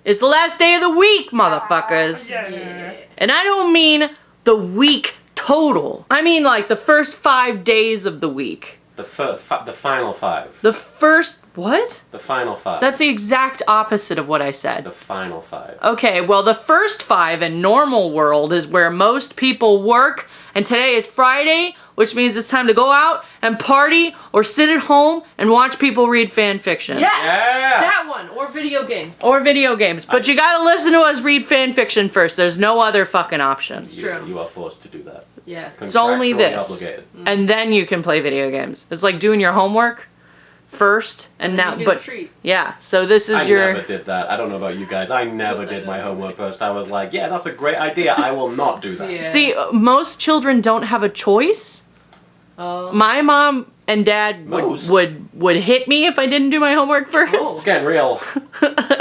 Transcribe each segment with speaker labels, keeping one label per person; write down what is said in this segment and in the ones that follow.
Speaker 1: It's the last day of the week, motherfuckers.
Speaker 2: Yeah.
Speaker 1: And I don't mean the week total. I mean like the first 5 days of the week.
Speaker 2: The final 5.
Speaker 1: The first, what?
Speaker 2: The final 5.
Speaker 1: That's the exact opposite of what I said.
Speaker 2: The final 5.
Speaker 1: Okay, well the first 5 in normal world is where most people work, and today is Friday, which means it's time to go out and party or sit at home and watch people read fan fiction.
Speaker 3: Yes!
Speaker 2: Yeah!
Speaker 3: That one! Or video games.
Speaker 1: Or video games. But you gotta listen to us read fan fiction first. There's no other fucking option.
Speaker 3: It's true.
Speaker 2: You are forced to do that.
Speaker 3: Yes.
Speaker 1: It's only
Speaker 2: Contractually
Speaker 1: this.
Speaker 2: Obligated.
Speaker 1: And then you can play video games. It's like doing your homework first and now,
Speaker 3: you get
Speaker 1: but
Speaker 3: a treat.
Speaker 1: yeah, so this is
Speaker 2: I
Speaker 1: your...
Speaker 2: never did that. I don't know about you guys. I never did my homework first. I was like, yeah, that's a great idea. I will not do that.
Speaker 3: Yeah.
Speaker 1: See, most children don't have a choice.
Speaker 3: Oh.
Speaker 1: My mom and dad
Speaker 2: Most.
Speaker 1: would hit me if I didn't do my homework first.
Speaker 3: Oh.
Speaker 2: It's getting real.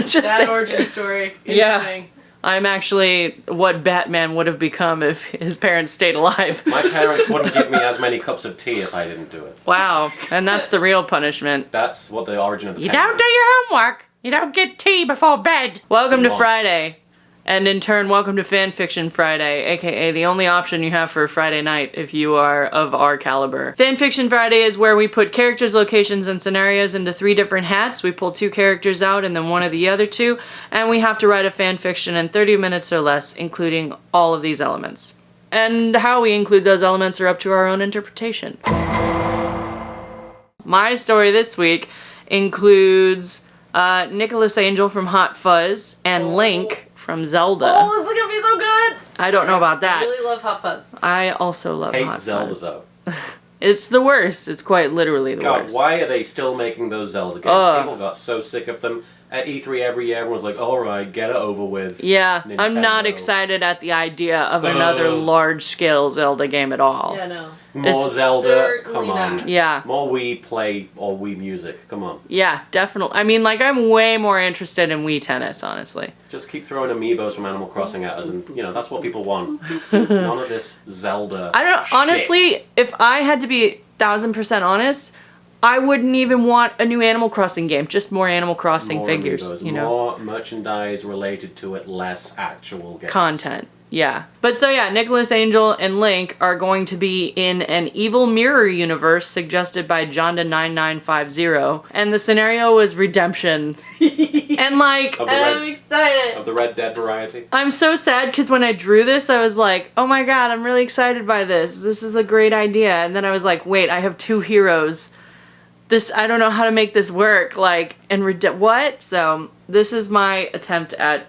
Speaker 1: Just
Speaker 3: That
Speaker 1: saying.
Speaker 3: origin story.
Speaker 1: Yeah.
Speaker 3: Incoming.
Speaker 1: I'm actually what Batman would have become if his parents stayed alive.
Speaker 2: My parents wouldn't give me as many cups of tea if I didn't do it.
Speaker 1: Wow, and that's the real punishment.
Speaker 2: That's what the origin of the
Speaker 1: You
Speaker 2: pen
Speaker 1: don't do your homework. You don't get tea before bed. Welcome to
Speaker 2: Nice.
Speaker 1: Friday. And in turn, welcome to Fanfiction Friday, aka the only option you have for a Friday night if you are of our caliber. Fanfiction Friday is where we put characters, locations, and scenarios into 3 different hats. We pull 2 characters out and then one of the other 2, and we have to write a fanfiction in 30 minutes or less, including all of these elements. And how we include those elements are up to our own interpretation. My story this week includes Nicholas Angel from Hot Fuzz and Link from Zelda.
Speaker 3: Oh, this is gonna be so good!
Speaker 1: I don't know about
Speaker 3: I
Speaker 1: that.
Speaker 3: really love Hot Fuzz.
Speaker 1: I also love
Speaker 2: hate
Speaker 1: Hot
Speaker 2: Zelda
Speaker 1: Fuzz.
Speaker 2: though.
Speaker 1: It's the worst. It's quite literally the
Speaker 2: God,
Speaker 1: worst.
Speaker 2: why are they still making those Zelda games?
Speaker 1: Ugh.
Speaker 2: People got so sick of them. At E3 every year, everyone was like, alright, get it over with.
Speaker 1: Yeah, I'm not
Speaker 2: Nintendo.
Speaker 1: excited at the idea of another
Speaker 2: Ugh.
Speaker 1: large-scale Zelda game at all.
Speaker 3: Yeah, no.
Speaker 2: More
Speaker 1: It's
Speaker 2: Zelda,
Speaker 3: certainly
Speaker 2: come on.
Speaker 3: not.
Speaker 1: Yeah.
Speaker 2: More Wii play or Wii music, come on.
Speaker 1: Yeah, definitely. I mean, like, I'm way more interested in Wii Tennis, honestly.
Speaker 2: Just keep throwing amiibos from Animal Crossing at us and, you know, that's what people want. None of this Zelda
Speaker 1: I don't know,
Speaker 2: shit.
Speaker 1: honestly, if I had to be 1000% honest, I wouldn't even want a new Animal Crossing game, just more Animal Crossing
Speaker 2: More
Speaker 1: figures,
Speaker 2: amiibos,
Speaker 1: you know?
Speaker 2: more merchandise related to it, less actual games.
Speaker 1: Content. Yeah. But so yeah, Nicholas Angel and Link are going to be in an evil mirror universe suggested by Jonda9950, and the was redemption. And like,
Speaker 2: Of the
Speaker 3: I'm
Speaker 2: Red,
Speaker 3: excited!
Speaker 2: of the Red Dead variety.
Speaker 1: I'm so sad because when I drew this, I was like, oh my god, I'm really excited by this. This is a great idea. And then I was like, wait, I have 2 heroes. I don't know how to make this work, like, and what? So, this is my attempt at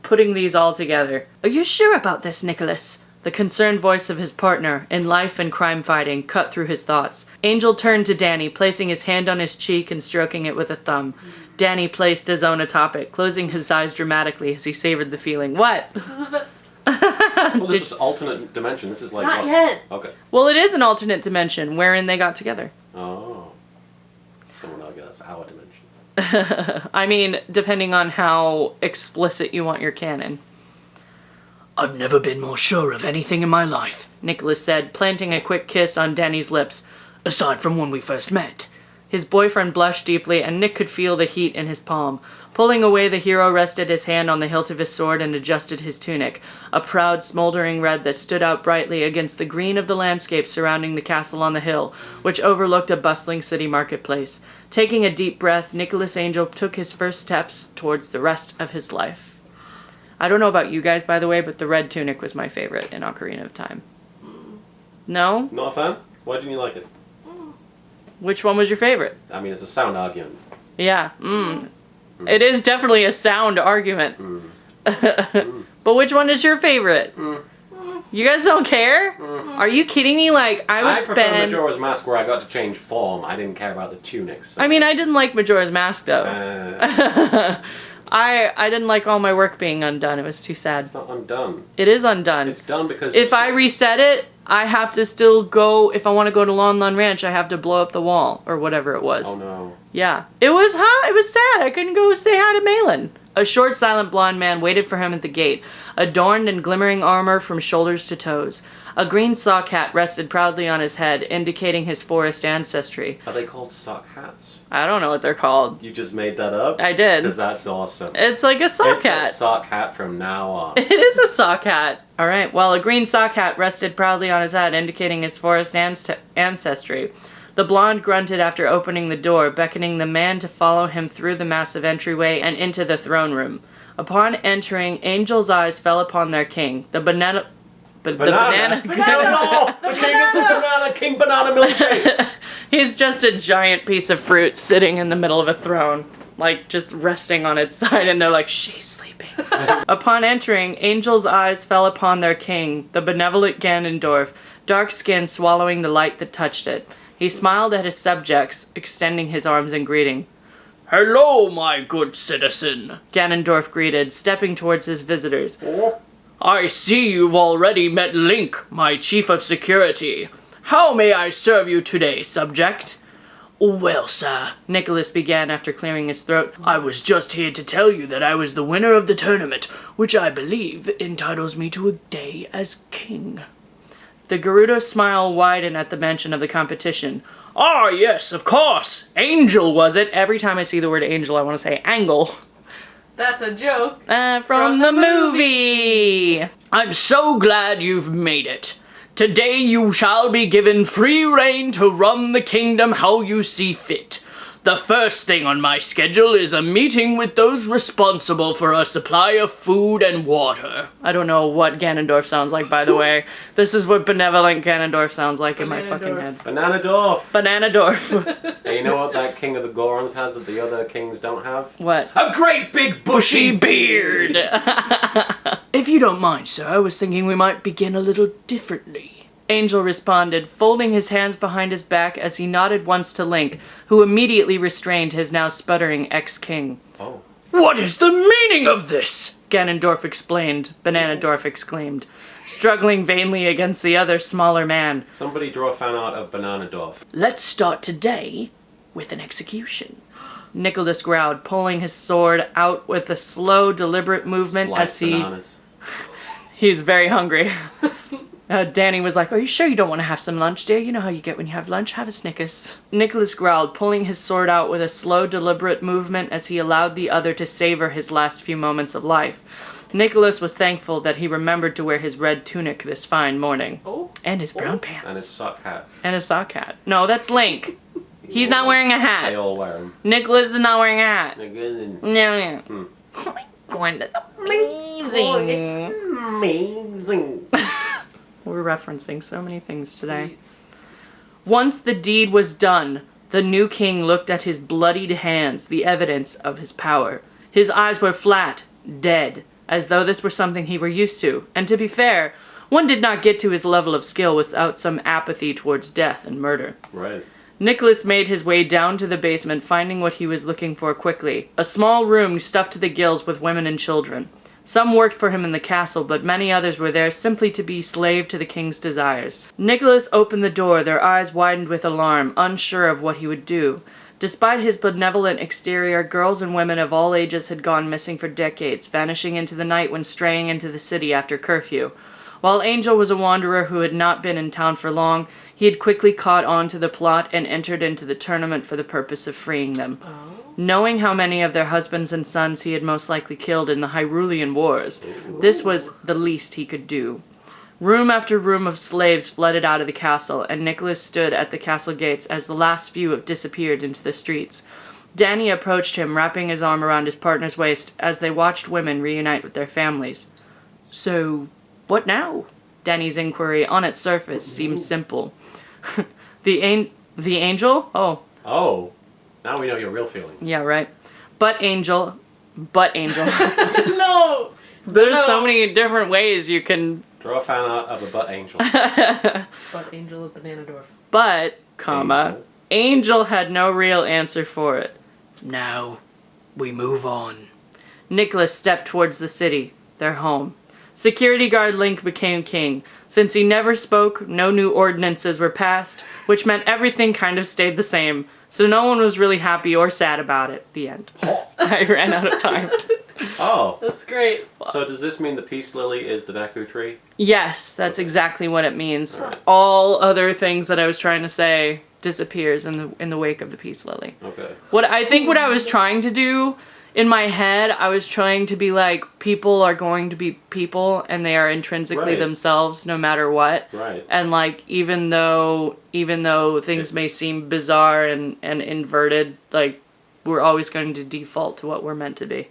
Speaker 1: putting these all together. Are you sure about this, Nicholas? The concerned voice of his partner in life and crime fighting cut through his thoughts. Angel turned to Danny, placing his hand on his cheek and stroking it with a thumb. Danny placed his own atop it, closing his eyes dramatically as he savored the feeling. What?
Speaker 3: This is the best.
Speaker 2: Well, this was alternate dimension. This is like
Speaker 3: Not
Speaker 2: what?
Speaker 3: yet.
Speaker 2: Okay.
Speaker 1: Well, it is an alternate dimension wherein they got together.
Speaker 2: Oh. Someone argue that's our dimension.
Speaker 1: I mean, depending on how explicit you want your canon. I've never been more sure of anything in my life, Nicholas said, planting a quick kiss on Danny's lips, aside from when we first met. His boyfriend blushed deeply, and Nick could feel the heat in his palm. Pulling away, the hero rested his hand on the hilt of his sword and adjusted his tunic, a proud, smoldering red that stood out brightly against the green of the landscape surrounding the castle on the hill, which overlooked a bustling city marketplace. Taking a deep breath, Nicholas Angel took his first steps towards the rest of his life. I don't know about you guys, by the way, but the red tunic was my favorite in Ocarina of Time. No?
Speaker 2: Not a fan? Why didn't you like it?
Speaker 1: Which one was your favorite?
Speaker 2: I mean, it's a sound argument.
Speaker 1: Yeah, It is definitely a sound argument. But which one is your favorite? You guys don't care? Are you kidding me? Like, I would
Speaker 2: prefer
Speaker 1: spend...
Speaker 2: Majora's Mask where I got to change form. I didn't care about the tunics. So.
Speaker 1: I mean, I didn't like Majora's Mask, though. I didn't like all my work being undone. It was too sad.
Speaker 2: It's not undone.
Speaker 1: It is undone.
Speaker 2: It's done because...
Speaker 1: If I reset it, I have to still go... If I want to go to Lon Lon Ranch, I have to blow up the wall. Or whatever it was.
Speaker 2: Oh, no.
Speaker 1: Yeah. It was hot. It was sad. I couldn't go say hi to Malin. A short, silent blonde man waited for him at the gate, adorned in glimmering armor from shoulders to toes. A green sock hat rested proudly on his head, indicating his forest ancestry.
Speaker 2: Are they called sock hats?
Speaker 1: I don't know what they're called.
Speaker 2: You just made that up?
Speaker 1: I did.
Speaker 2: Because that's awesome.
Speaker 1: It's like a sock
Speaker 2: It's
Speaker 1: hat.
Speaker 2: a sock hat from now on.
Speaker 1: It is a sock hat. All right, well, a green sock hat rested proudly on his head, indicating his forest ancestry. The blonde grunted after opening the door, beckoning the man to follow him through the massive entryway and into the throne room. Upon entering, Angel's eyes fell upon their king, the banana.
Speaker 2: No, no! The king is a banana! King Banana Milkshake!
Speaker 1: He's just a giant piece of fruit sitting in the middle of a throne, like just resting on its side, and they're like, she's sleeping. Upon entering, Angel's eyes fell upon their king, the benevolent Ganondorf, dark skin swallowing the light that touched it. He smiled at his subjects, extending his arms in greeting. Hello, my good citizen, Ganondorf greeted, stepping towards his visitors.
Speaker 2: Oh.
Speaker 1: I see you've already met Link, my chief of security. How may I serve you today, subject? Well, sir, Nicholas began after clearing his throat, I was just here to tell you that I was the winner of the tournament, which I believe entitles me to a day as king. The Gerudo smile widened at the mention of the competition. Ah, yes, of course. Angel, was it? Every time I see the word angel, I want to say angle.
Speaker 3: That's a joke.
Speaker 1: From the movie. I'm so glad you've made it. Today you shall be given free rein to run the kingdom how you see fit. The first thing on my schedule is a meeting with those responsible for a supply of food and water. I don't know what Ganondorf sounds like, by the way. This is what benevolent Ganondorf sounds like in my fucking head.
Speaker 2: Banana Dwarf!
Speaker 1: Bananadorf.
Speaker 2: Hey, you know what that king of the Gorons has that the other kings don't have?
Speaker 1: What?
Speaker 2: A great big bushy
Speaker 1: Beard. If you don't mind, sir, I was thinking we might begin a little differently. Angel responded, folding his hands behind his back as he nodded once to Link, who immediately restrained his now sputtering ex-king.
Speaker 2: Oh.
Speaker 1: What is the meaning of this? Ganondorf explained, Bananadorf exclaimed, struggling vainly against the other smaller man.
Speaker 2: Somebody draw a fan art of Banana Dwarf.
Speaker 1: Let's start today with an execution. Nicholas growled, pulling his sword out with a slow, deliberate movement
Speaker 2: Slice
Speaker 1: as he...
Speaker 2: bananas.
Speaker 1: He's very hungry. Danny was like, are you sure you don't want to have some lunch, dear? You know how you get when you have lunch. Have a Snickers. Nicholas growled, pulling his sword out with a slow, deliberate movement as he allowed the other to savor his last few moments of life. Nicholas was thankful that he remembered to wear his red tunic this fine morning.
Speaker 3: Oh.
Speaker 1: And his brown pants.
Speaker 2: And his sock hat.
Speaker 1: And his sock hat. No, that's Link. He's not wearing a
Speaker 2: They
Speaker 1: hat.
Speaker 2: all wear them.
Speaker 1: Nicholas is not wearing a hat.
Speaker 2: Amazing.
Speaker 1: No.
Speaker 2: Hmm.
Speaker 1: Going to amazing.
Speaker 2: Amazing.
Speaker 1: We're referencing so many things today. Once the deed was done, the new king looked at his bloodied hands, the evidence of his power. His eyes were flat, dead, as though this were something he were used to. And to be fair, one did not get to his level of skill without some apathy towards death and murder.
Speaker 2: Right.
Speaker 1: Nicholas made his way down to the basement, finding what he was looking for quickly. A small room stuffed to the gills with women and children. Some worked for him in the castle, but many others were there simply to be slave to the king's desires. Nicholas opened the door, their eyes widened with alarm, unsure of what he would do. Despite his benevolent exterior, girls and women of all ages had gone missing for decades, vanishing into the night when straying into the city after curfew. While Angel was a wanderer who had not been in town for long, he had quickly caught on to the plot and entered into the tournament for the purpose of freeing them. Knowing how many of their husbands and sons he had most likely killed in the Hyrulean Wars, this was the least he could do. Room after room of slaves flooded out of the castle, and Nicholas stood at the castle gates as the last few disappeared into the streets. Danny approached him, wrapping his arm around his partner's waist as they watched women reunite with their families. So, what now? Danny's inquiry, on its surface, seemed simple. The angel? Oh.
Speaker 2: Oh. Now we know your real feelings.
Speaker 1: Yeah, right. But angel.
Speaker 3: No!
Speaker 1: There's so many different ways you can...
Speaker 2: Draw a fan art of a butt angel.
Speaker 3: But Angel of Bananadorf.
Speaker 1: But, Angel had no real answer for it. Now, we move on. Nicholas stepped towards the city, their home. Security guard Link became king. Since he never spoke, no new ordinances were passed, which meant everything kind of stayed the same. So no one was really happy or sad about it. The end. I ran out of time.
Speaker 2: Oh.
Speaker 3: That's great.
Speaker 2: So does this mean the peace lily is the Deku tree?
Speaker 1: Yes, that's exactly what it means. All other things that I was trying to say disappears in the wake of the peace lily.
Speaker 2: Okay.
Speaker 1: What I was trying to do in my head, I was trying to be like, people are going to be people and they are intrinsically
Speaker 2: Right.
Speaker 1: themselves no matter what.
Speaker 2: Right.
Speaker 1: And like even though things may seem bizarre and inverted, like we're always going to default to what we're meant to be.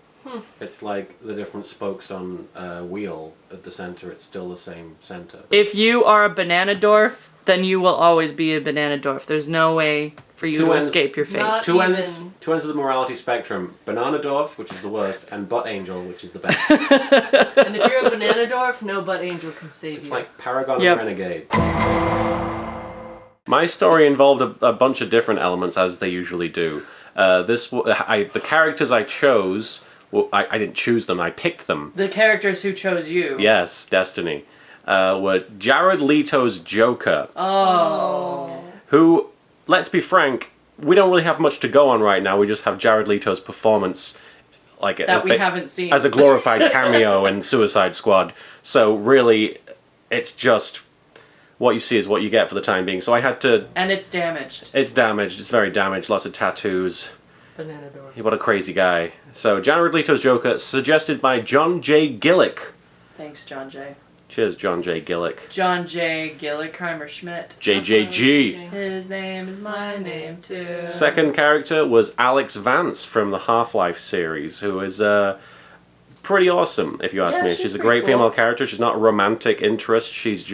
Speaker 2: It's like the different spokes on a wheel at the center. It's still the same center.
Speaker 1: If you are a banana dwarf, then you will always be a banana dwarf. There's no way for you
Speaker 2: Two
Speaker 1: to
Speaker 2: ends.
Speaker 1: escape your fate.
Speaker 3: Not
Speaker 2: Two
Speaker 3: even.
Speaker 2: ends of the morality spectrum. Banana dwarf, which is the worst, and butt angel, which is the best.
Speaker 3: And if you're a banana dwarf, no butt angel can save
Speaker 2: It's
Speaker 3: you.
Speaker 2: like Paragon
Speaker 1: Yep.
Speaker 2: and Renegade. My story involved a bunch of different elements, as they usually do. The characters I chose, well, I didn't choose them, I picked them.
Speaker 1: The characters who chose you.
Speaker 2: Yes, Destiny. Were Jared Leto's Joker,
Speaker 1: Oh.
Speaker 2: who, let's be frank, we don't really have much to go on right now. We just have Jared Leto's performance, like
Speaker 1: That we haven't seen.
Speaker 2: as a glorified cameo in Suicide Squad. So really, it's just what you see is what you get for the time being. So I had to.
Speaker 1: And it's damaged.
Speaker 2: It's damaged. It's very damaged. Lots of tattoos.
Speaker 3: Banana dwarf.
Speaker 2: What a crazy guy. So Jared Leto's Joker, suggested by John J. Gillick.
Speaker 1: Thanks, John J.
Speaker 2: Cheers, John J. Gillick.
Speaker 1: John J. Gillickheimer Schmidt.
Speaker 2: JJG.
Speaker 1: His name is my name too.
Speaker 2: Second character was Alyx Vance from the Half-Life series, who is pretty awesome, if you ask
Speaker 1: Yeah,
Speaker 2: me.
Speaker 1: she's
Speaker 2: She's a
Speaker 1: pretty
Speaker 2: great
Speaker 1: cool.
Speaker 2: female character. She's not a romantic interest. She's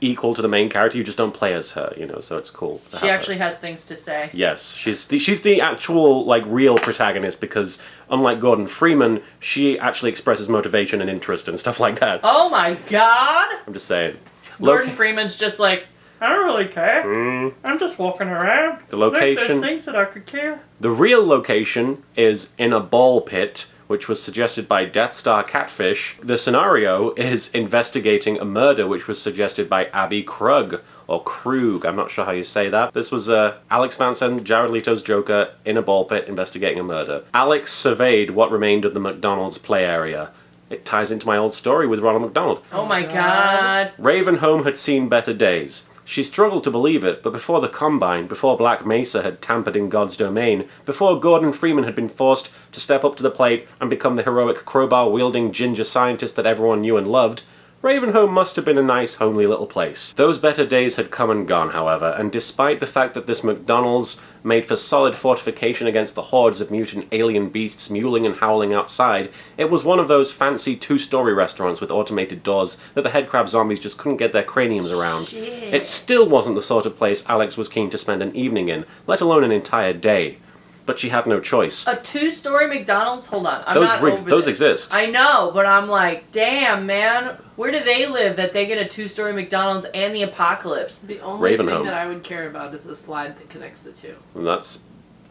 Speaker 2: equal to the main character. You just don't play as her, so it's cool. to
Speaker 1: She
Speaker 2: have
Speaker 1: actually
Speaker 2: her.
Speaker 1: has things to say.
Speaker 2: Yes, she's the actual, real protagonist, because unlike Gordon Freeman, she actually expresses motivation and interest and stuff like that.
Speaker 1: Oh my god!
Speaker 2: I'm just saying.
Speaker 1: Gordon Freeman's just like, I don't really care. I'm just walking around.
Speaker 2: The location-
Speaker 1: Like, there's things that I could care.
Speaker 2: The real location is in a ball pit, which was suggested by Death Star Catfish. The scenario is investigating a murder, which was suggested by Abby Krug, or Krug, I'm not sure how you say that. This was Alyx Vance and Jared Leto's Joker in a ball pit investigating a murder. Alyx surveyed what remained of the McDonald's play area. It ties into my old story with Ronald McDonald.
Speaker 1: Oh my god.
Speaker 2: Ravenholm had seen better days. She struggled to believe it, but before the Combine, before Black Mesa had tampered in God's domain, before Gordon Freeman had been forced to step up to the plate and become the heroic crowbar-wielding ginger scientist that everyone knew and loved, Ravenholm must have been a nice, homely little place. Those better days had come and gone, however, and despite the fact that this McDonald's made for solid fortification against the hordes of mutant alien beasts mewling and howling outside, it was one of those fancy two-story restaurants with automated doors that the headcrab zombies just couldn't get their craniums around.
Speaker 1: Shit.
Speaker 2: It still wasn't the sort of place Alyx was keen to spend an evening in, let alone an entire day. But she had no choice.
Speaker 1: A two-story McDonald's? Hold on. I'm
Speaker 2: Those
Speaker 1: not
Speaker 2: rigs,
Speaker 1: over
Speaker 2: those
Speaker 1: this.
Speaker 2: exist.
Speaker 1: I know, but I'm like, damn, man. Where do they live that they get a two-story McDonald's and the apocalypse?
Speaker 3: The only
Speaker 2: Ravenholm.
Speaker 3: thing that I would care about is the slide that connects the two.
Speaker 2: And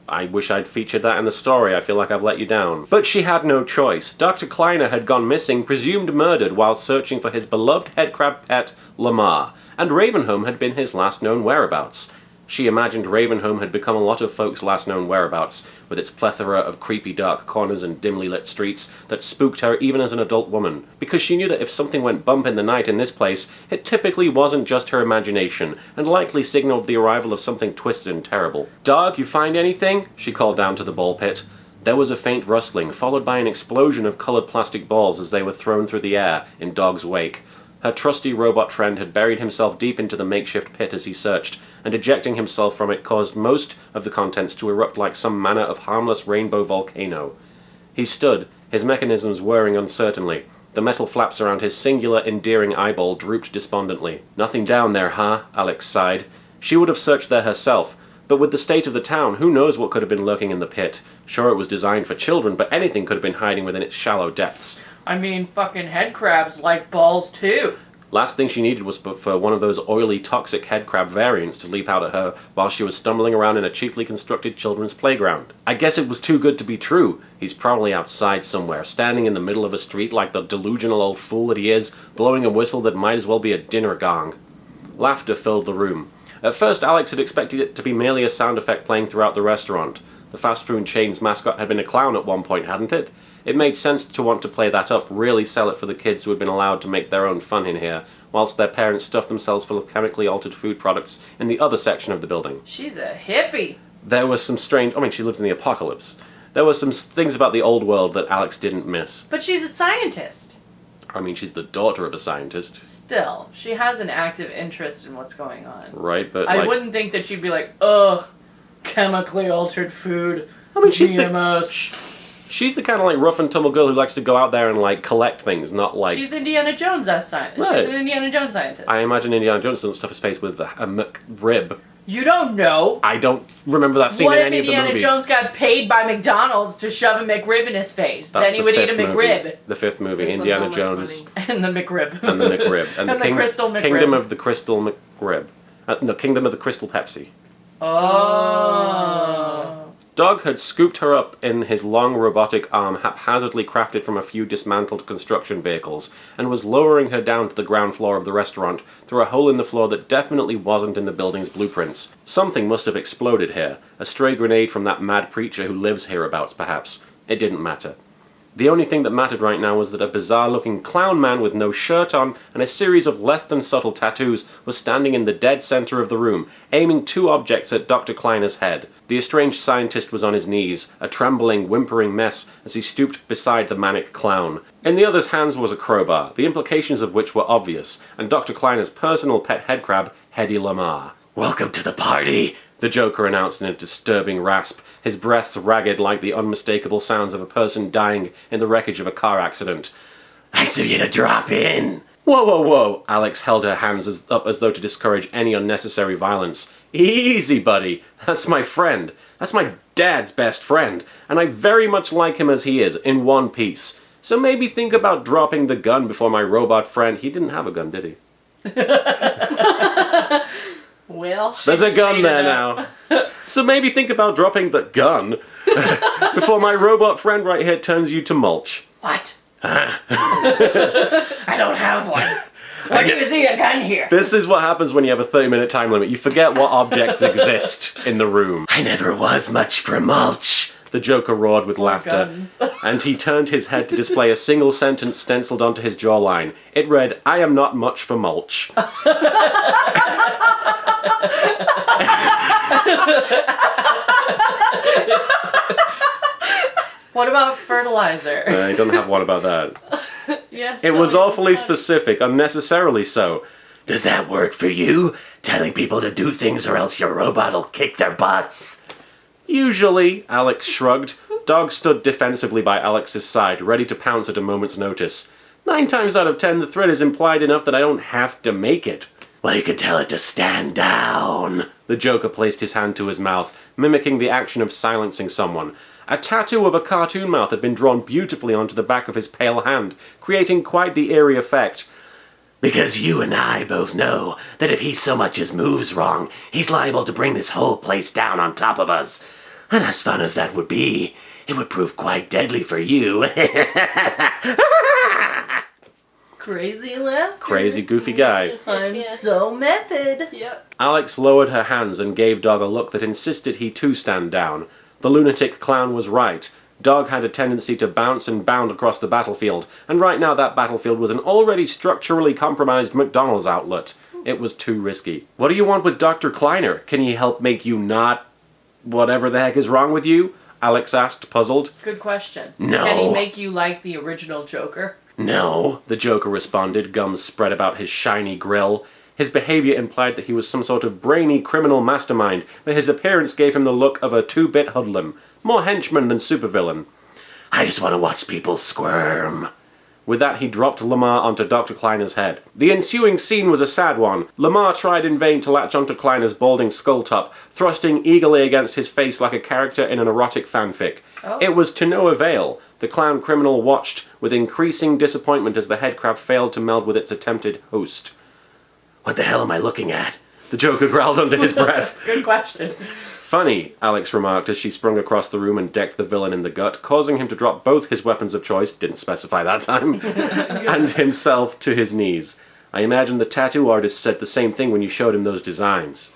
Speaker 2: I wish I'd featured that in the story. I feel like I've let you down. But she had no choice. Dr. Kleiner had gone missing, presumed murdered, while searching for his beloved headcrab pet, Lamar. And Ravenholm had been his last known whereabouts. She imagined Ravenholm had become a lot of folks' last known whereabouts, with its plethora of creepy dark corners and dimly lit streets that spooked her even as an adult woman. Because she knew that if something went bump in the night in this place, it typically wasn't just her imagination, and likely signaled the arrival of something twisted and terrible. "Dog, you find anything?" she called down to the ball pit. There was a faint rustling, followed by an explosion of colored plastic balls as they were thrown through the air in Dog's wake. Her trusty robot friend had buried himself deep into the makeshift pit as he searched, and ejecting himself from it caused most of the contents to erupt like some manner of harmless rainbow volcano. He stood, his mechanisms whirring uncertainly. The metal flaps around his singular, endearing eyeball drooped despondently. "Nothing down there, huh?" Alyx sighed. She would have searched there herself, but with the state of the town, who knows what could have been lurking in the pit. Sure, it was designed for children, but anything could have been hiding within its shallow depths.
Speaker 1: I mean, fucking head crabs like balls too.
Speaker 2: Last thing she needed was for one of those oily, toxic headcrab variants to leap out at her while she was stumbling around in a cheaply constructed children's playground. I guess it was too good to be true. He's probably outside somewhere, standing in the middle of a street like the delusional old fool that he is, blowing a whistle that might as well be a dinner gong. Laughter filled the room. At first, Alyx had expected it to be merely a sound effect playing throughout the restaurant. The fast food chain's mascot had been a clown at one point, hadn't it? It made sense to want to play that up, really sell it for the kids who had been allowed to make their own fun in here, whilst their parents stuffed themselves full of chemically altered food products in the other section of the building.
Speaker 3: She's a hippie.
Speaker 2: There was some strange... she lives in the apocalypse. There were some things about the old world that Alyx didn't miss.
Speaker 3: But she's a scientist.
Speaker 2: She's the daughter of a scientist.
Speaker 3: Still, she has an active interest in what's going on.
Speaker 2: Right, but
Speaker 3: I wouldn't think that she'd be like, ugh, chemically altered food, GMOs.
Speaker 2: She's the kind of rough and tumble girl who likes to go out there and collect things, not like...
Speaker 3: She's Indiana Jones as scientist.
Speaker 2: Right.
Speaker 3: She's an Indiana Jones scientist.
Speaker 2: I imagine Indiana Jones doesn't stuff his face with a McRib.
Speaker 3: You don't know.
Speaker 2: I don't remember that scene in any of the movies.
Speaker 3: What if Indiana Jones got paid by McDonald's to shove a McRib in his face?
Speaker 2: That's
Speaker 3: then he would eat a McRib.
Speaker 2: Movie. The fifth movie,
Speaker 3: Depends
Speaker 2: Indiana Jones.
Speaker 3: And the McRib.
Speaker 2: And the McRib.
Speaker 3: And the Crystal McRib.
Speaker 2: Kingdom of the Crystal McRib. No, Kingdom of the Crystal Pepsi.
Speaker 3: Oh.
Speaker 2: Dog had scooped her up in his long robotic arm haphazardly crafted from a few dismantled construction vehicles and was lowering her down to the ground floor of the restaurant through a hole in the floor that definitely wasn't in the building's blueprints. Something must have exploded here. A stray grenade from that mad preacher who lives hereabouts, perhaps. It didn't matter. The only thing that mattered right now was that a bizarre-looking clown man with no shirt on and a series of less-than-subtle tattoos was standing in the dead center of the room, aiming two objects at Dr. Kleiner's head. The estranged scientist was on his knees, a trembling, whimpering mess as he stooped beside the manic clown. In the other's hands was a crowbar, the implications of which were obvious, and Dr. Kleiner's personal pet headcrab, Hedy Lamarr. "Welcome to the party," the Joker announced in a disturbing rasp, his breaths ragged like the unmistakable sounds of a person dying in the wreckage of a car accident. "Nice of you to drop in." "Whoa, whoa, whoa!" Alyx held her hands up as though to discourage any unnecessary violence. "Easy, buddy. That's my friend. That's my dad's best friend, and I very much like him as he is, in one piece. So maybe think about dropping the gun before my robot friend..." He didn't have a gun, did he?
Speaker 3: Well,
Speaker 2: there's a gun there now. So maybe think about dropping the gun before my robot friend right here turns you to mulch.
Speaker 3: What? I don't have one. Where do you see a gun here?
Speaker 2: This is what happens when you have a 30-minute time limit. You forget what objects exist in the room. "I never was much for mulch," the Joker roared with laughter, and he turned his head to display a single sentence stenciled onto his jawline. It read, "I am not much for mulch."
Speaker 3: What about fertilizer?
Speaker 2: I don't have one about that.
Speaker 3: Yes.
Speaker 2: It was awfully specific, unnecessarily so. "Does that work for you? Telling people to do things or else your robot'll kick their butts?" "Usually," Alyx shrugged. Dog stood defensively by Alyx's side, ready to pounce at a moment's notice. 9 times out of 10, the threat is implied enough that I don't have to make it. "Well, you could tell it to stand down." The Joker placed his hand to his mouth, mimicking the action of silencing someone. A tattoo of a cartoon mouth had been drawn beautifully onto the back of his pale hand, creating quite the eerie effect. "Because you and I both know that if he so much as moves wrong, he's liable to bring this whole place down on top of us. And as fun as that would be, it would prove quite deadly for you."
Speaker 3: Crazy laughter.
Speaker 2: Crazy, goofy guy.
Speaker 3: I'm so method.
Speaker 4: Yep.
Speaker 2: Alyx lowered her hands and gave Dog a look that insisted he too stand down. The lunatic clown was right. Dog had a tendency to bounce and bound across the battlefield, and right now that battlefield was an already structurally compromised McDonald's outlet. It was too risky. "What do you want with Dr. Kleiner? Can he help make you not... whatever the heck is wrong with you?" Alyx asked, puzzled.
Speaker 3: Good question.
Speaker 2: "No."
Speaker 3: Can he make you like the original Joker?
Speaker 2: "No," the Joker responded, gums spread about his shiny grill. His behavior implied that he was some sort of brainy criminal mastermind, but his appearance gave him the look of a 2-bit hoodlum. More henchman than supervillain. "I just want to watch people squirm." With that, he dropped Lamarr onto Dr. Kleiner's head. The ensuing scene was a sad one. Lamarr tried in vain to latch onto Kleiner's balding skull top, thrusting eagerly against his face like a character in an erotic fanfic.
Speaker 3: Oh.
Speaker 2: It was to no avail. The clown criminal watched with increasing disappointment as the head crab failed to meld with its attempted host. What the hell am I looking at? The Joker growled under his breath.
Speaker 1: Good question.
Speaker 2: Funny, Alyx remarked as she sprung across the room and decked the villain in the gut, causing him to drop both his weapons of choice, didn't specify that time, and himself to his knees. I imagine the tattoo artist said the same thing when you showed him those designs.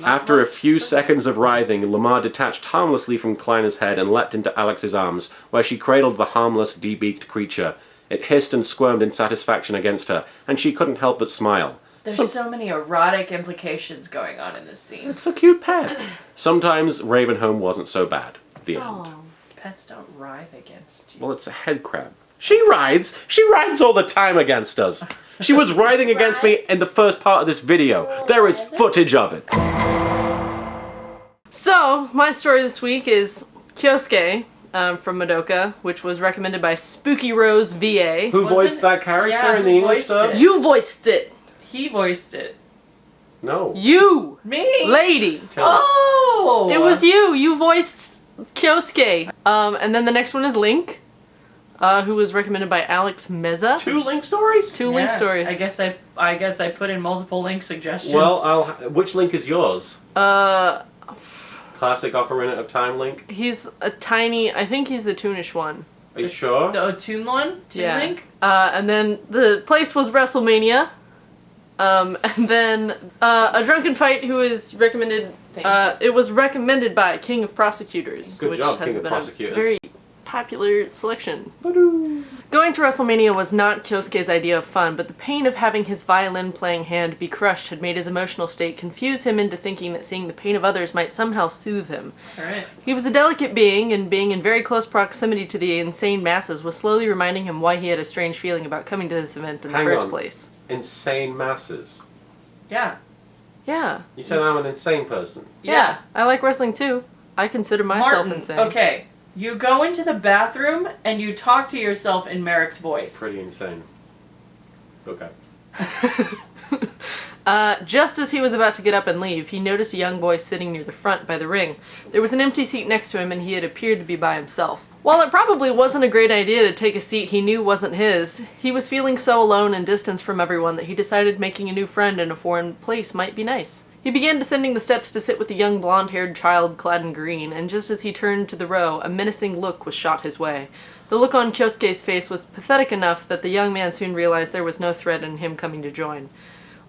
Speaker 2: After a few seconds of writhing, Lamar detached harmlessly from Kleiner's head and leapt into Alyx's arms, where she cradled the harmless, de-beaked creature. It hissed and squirmed in satisfaction against her, and she couldn't help but smile.
Speaker 1: There's so many erotic implications going on in this scene.
Speaker 2: It's a cute pet. Sometimes Ravenholm wasn't so bad. The end.
Speaker 1: Oh, pets don't writhe against you.
Speaker 2: Well, it's a head crab. She writhes! She writhes all the time against us! She was writhing against me in the first part of this video. There is footage of it.
Speaker 4: So, my story this week is Kyosuke from Madoka, which was recommended by Spooky Rose VA.
Speaker 2: Who voiced that character in the English dub?
Speaker 4: You voiced it!
Speaker 1: He voiced it.
Speaker 2: No.
Speaker 4: You!
Speaker 1: Me?
Speaker 4: Lady!
Speaker 1: Oh!
Speaker 4: It was you! You voiced Kyosuke. And then the next one is Link, who was recommended by Alyx Meza.
Speaker 2: 2 Link stories?
Speaker 4: 2 Link stories.
Speaker 1: I guess I put in multiple Link suggestions.
Speaker 2: Well, which Link is yours? Classic Ocarina of Time Link?
Speaker 4: He's a tiny, I think he's the toonish one.
Speaker 2: Are you sure?
Speaker 1: The Toon one? Toon Link?
Speaker 4: And then the place was WrestleMania. And then a drunken fight who is recommended. It was recommended by King of Prosecutors,
Speaker 2: Good
Speaker 4: which
Speaker 2: job,
Speaker 4: has
Speaker 2: King of
Speaker 4: been
Speaker 2: Prosecutors.
Speaker 4: a very popular selection. Going to WrestleMania was not Kyosuke's idea of fun, but the pain of having his violin-playing hand be crushed had made his emotional state confuse him into thinking that seeing the pain of others might somehow soothe him.
Speaker 1: Alright.
Speaker 4: He was a delicate being, and being in very close proximity to the insane masses was slowly reminding him why he had a strange feeling about coming to this event in the first place.
Speaker 2: Insane masses.
Speaker 1: Yeah.
Speaker 4: Yeah.
Speaker 2: You said I'm an insane person.
Speaker 4: Yeah. I like wrestling too. I consider myself
Speaker 1: Martin,
Speaker 4: insane.
Speaker 1: okay. You go into the bathroom and you talk to yourself in Merrick's voice.
Speaker 2: Pretty insane. Okay.
Speaker 4: Just as he was about to get up and leave, he noticed a young boy sitting near the front by the ring. There was an empty seat next to him, and he had appeared to be by himself. While it probably wasn't a great idea to take a seat he knew wasn't his, he was feeling so alone and distanced from everyone that he decided making a new friend in a foreign place might be nice. He began descending the steps to sit with the young blonde-haired child clad in green, and just as he turned to the row, a menacing look was shot his way. The look on Kyosuke's face was pathetic enough that the young man soon realized there was no threat in him coming to join.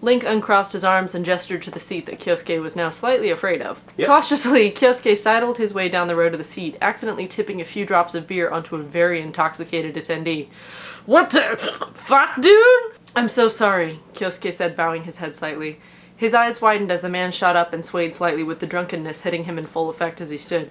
Speaker 4: Link uncrossed his arms and gestured to the seat that Kyosuke was now slightly afraid of.
Speaker 2: Yep.
Speaker 4: Cautiously, Kyosuke sidled his way down the row to the seat, accidentally tipping a few drops of beer onto a very intoxicated attendee. "What the fuck, dude?" "I'm so sorry," Kyosuke said, bowing his head slightly. His eyes widened as the man shot up and swayed slightly with the drunkenness hitting him in full effect as he stood.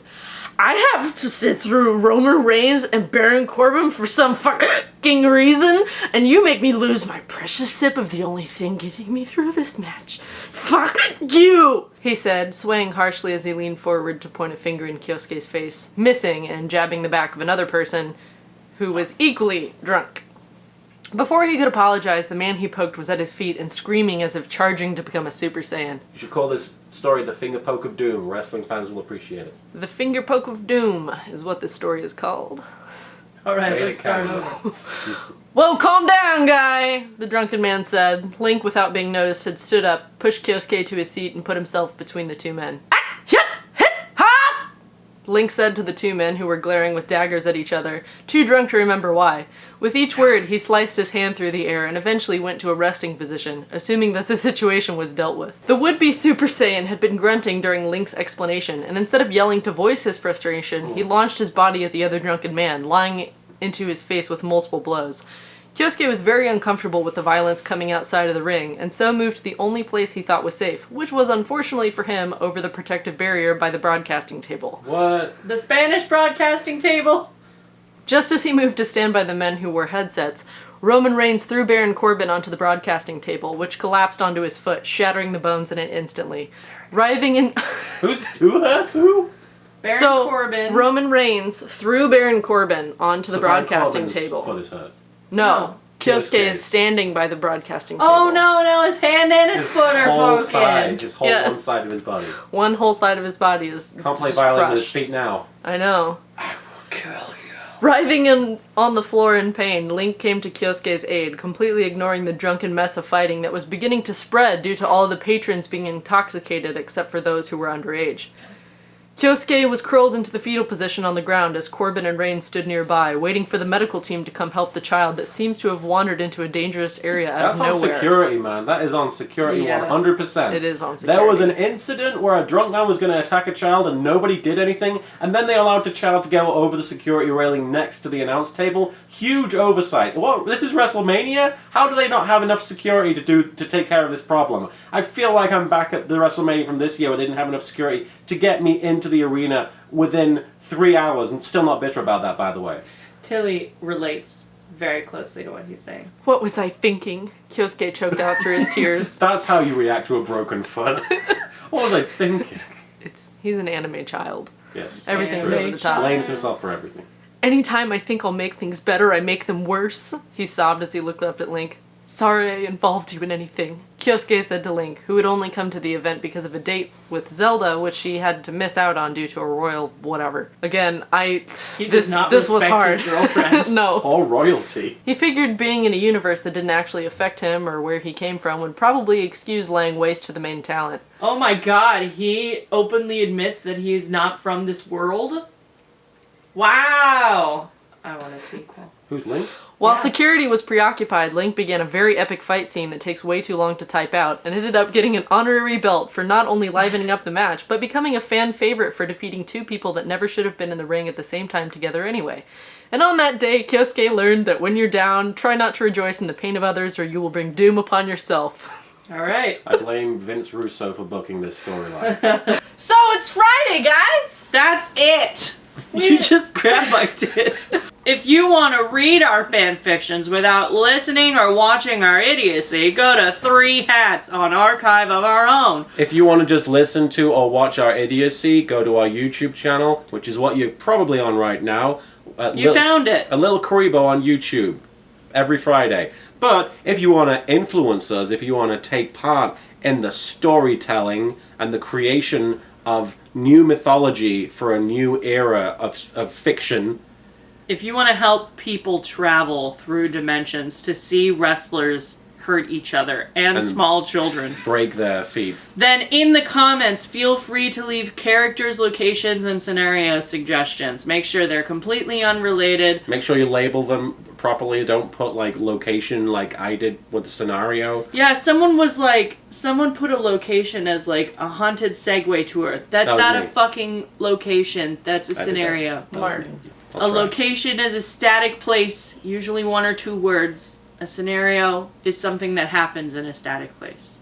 Speaker 4: "I have to sit through Roman Reigns and Baron Corbin for some fucking reason, and you make me lose my precious sip of the only thing getting me through this match. Fuck you!" he said, swaying harshly as he leaned forward to point a finger in Kyosuke's face, missing and jabbing the back of another person who was equally drunk. Before he could apologize, the man he poked was at his feet and screaming as if charging to become a Super Saiyan.
Speaker 2: You should call this story the Finger Poke of Doom. Wrestling fans will appreciate it.
Speaker 4: The Finger Poke of Doom is what this story is called.
Speaker 1: Alright, let's start over.
Speaker 4: "Whoa, calm down, guy," the drunken man said. Link, without being noticed, had stood up, pushed Kyosuke to his seat, and put himself between the two men. Link said to the two men who were glaring with daggers at each other, too drunk to remember why. With each word, he sliced his hand through the air and eventually went to a resting position, assuming that the situation was dealt with. The would-be Super Saiyan had been grunting during Link's explanation, and instead of yelling to voice his frustration, he launched his body at the other drunken man, lying into his face with multiple blows. Kyosuke was very uncomfortable with the violence coming outside of the ring, and so moved to the only place he thought was safe, which was unfortunately for him over the protective barrier by the broadcasting table.
Speaker 2: What?
Speaker 1: The Spanish broadcasting table?
Speaker 4: Just as he moved to stand by the men who wore headsets, Roman Reigns threw Baron Corbin onto the broadcasting table, which collapsed onto his foot, shattering the bones in it instantly. Writhing in...
Speaker 2: Who?
Speaker 1: Baron Corbin.
Speaker 4: Roman Reigns threw Baron Corbin onto the broadcasting
Speaker 2: Corbin's
Speaker 4: table.
Speaker 2: foot is hurt.
Speaker 4: No. Kyosuke
Speaker 2: Kyosuke.
Speaker 4: is standing by the broadcasting table.
Speaker 1: Oh no, his hand and his foot are broken.
Speaker 2: His whole
Speaker 4: Yes.
Speaker 2: one side of his body.
Speaker 4: One whole side of his body is
Speaker 2: Can't play
Speaker 4: just
Speaker 2: violin with his
Speaker 4: crushed.
Speaker 2: feet now.
Speaker 4: I know.
Speaker 1: I will kill you.
Speaker 4: Writhing on the floor in pain, Link came to Kyosuke's aid, completely ignoring the drunken mess of fighting that was beginning to spread due to all of the patrons being intoxicated except for those who were underage. Kyosuke was curled into the fetal position on the ground as Corbin and Rain stood nearby, waiting for the medical team to come help the child that seems to have wandered into a dangerous area out of nowhere.
Speaker 2: That's on security, man. That is on security 100%.
Speaker 4: It is on security.
Speaker 2: There was an incident where a drunk man was going to attack a child and nobody did anything, and then they allowed the child to go over the security railing next to the announce table. Huge oversight. What? This is WrestleMania? How do they not have enough security to take care of this problem? I feel like I'm back at the WrestleMania from this year where they didn't have enough security to get me into the arena within 3 hours, and still not bitter about that, by the way.
Speaker 1: Tilly relates very closely to what he's saying.
Speaker 4: What was I thinking? Kyosuke choked out through his tears.
Speaker 2: That's how you react to a broken foot. What was I thinking?
Speaker 4: He's an anime child.
Speaker 2: Yes.
Speaker 4: Everything's over the top.
Speaker 2: Blames himself for everything.
Speaker 4: Anytime I think I'll make things better, I make them worse, he sobbed as he looked up at Link. Sorry I involved you in anything, Kyosuke said to Link, who had only come to the event because of a date with Zelda, which she had to miss out on due to a royal whatever. Again, this was hard.
Speaker 1: His girlfriend.
Speaker 4: No.
Speaker 2: All royalty.
Speaker 4: He figured being in a universe that didn't actually affect him or where he came from would probably excuse laying waste to the main talent.
Speaker 1: Oh my god, he openly admits that he is not from this world? Wow! I want a sequel.
Speaker 2: Who's Link?
Speaker 4: While security was preoccupied, Link began a very epic fight scene that takes way too long to type out, and ended up getting an honorary belt for not only livening up the match, but becoming a fan favorite for defeating two people that never should have been in the ring at the same time together anyway. And on that day, Kyosuke learned that when you're down, try not to rejoice in the pain of others or you will bring doom upon yourself.
Speaker 1: Alright.
Speaker 2: I blame Vince Russo for booking this storyline.
Speaker 1: So it's Friday, guys! That's it! You just grabbed my tit. If you want to read our fanfictions without listening or watching our idiocy, go to 3 Hats on Archive of Our Own.
Speaker 2: If you want to just listen to or watch our idiocy, go to our YouTube channel, which is what you're probably on right now.
Speaker 1: You found it.
Speaker 2: A little Karibo on YouTube every Friday. But if you want to influence us, if you want to take part in the storytelling and the creation of new mythology for a new era of fiction.
Speaker 1: If you want to help people travel through dimensions to see wrestlers hurt each other and small children,
Speaker 2: break their feet,
Speaker 1: then in the comments feel free to leave characters, locations, and scenario suggestions. Make sure they're completely unrelated.
Speaker 2: Make sure you label them properly. Don't put like location like I did with the scenario.
Speaker 1: Yeah, someone put a location as like a haunted Segway tour. That's not a fucking location. That's a scenario. A location is a static place, usually 1 or 2 words. A scenario is something that happens in a static place.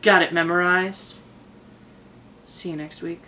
Speaker 1: Got it memorized? See you next week.